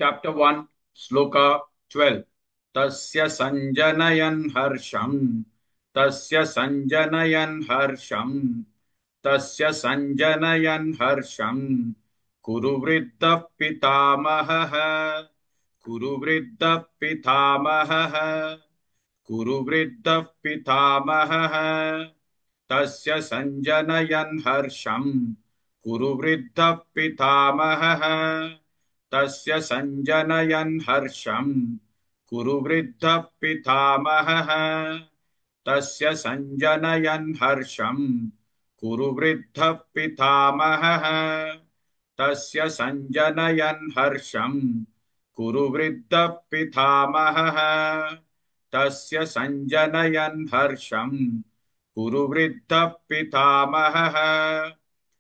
Chapter 1, Sloka 12. Tasya sanjanayan harsham. Tasya sanjanayan harsham. Tasya sanjanayan harsham. Kuru vriddha pitamaha. Kuru vriddha pitamaha. Kuru vriddha pitamaha. Tasya sanjanayan harsham. Kuru vriddha pitamaha. Tasya sanjanayan harsham. Kuru vriddha pitamaha. Tasya sanjanayan harsham. Kuru vriddha pitamaha. Tasya sanjanayan harsham. Kuru vriddha pitamaha. Tasya sanjanayan harsham. Kuru vriddha pitamaha.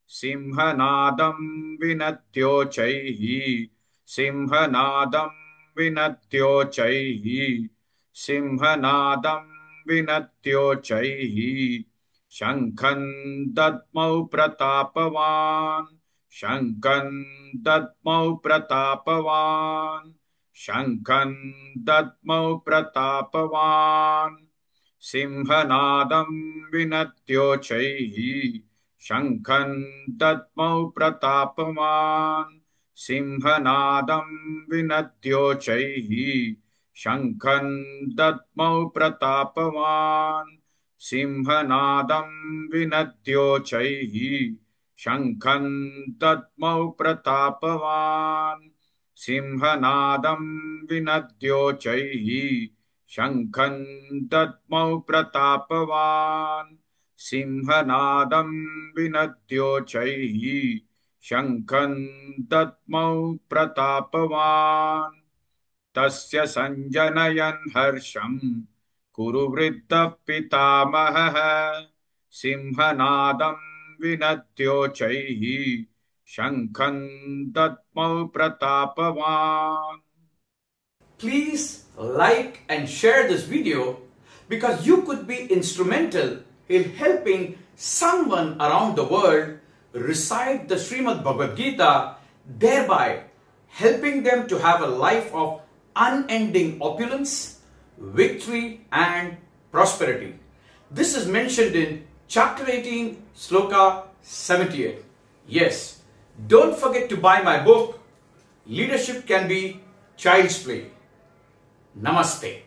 Simhanadam vinatyochaihi. Simhanadam vinatyochaihi. Simhanadam vinatyochaihi. Shankhan dadmau pratapavan. Shankhan dadmau pratapavan. Shankhan dadmau pratapavan. Simhanadam vinatyochaihi. Shankhan dadmau pratapavan. Simhanadam vinatyochaihi. Shankhan dadmau pratapavan. Simhanadam vinatyochaihi. Shankhan dadmau pratapavan. Simhanadam vinatyochaihi. Shankhan dadmau pratapavan. Simhanadam vinatyochaihi. Shankhan dadmau pratapavan. Tasya sanjanayan harsham. Kuru vriddha pitamaha. Simhanadam vinatyochaihi. Shankhan dadmau pratapavan. Please like and share this video because you could be instrumental in helping someone around the world recite the Srimad Bhagavad Gita, thereby helping them to have a life of unending opulence, victory and prosperity. This is mentioned in chapter 18, Sloka 78. Yes, don't forget to buy my book, Leadership Can Be Child's Play. Namaste.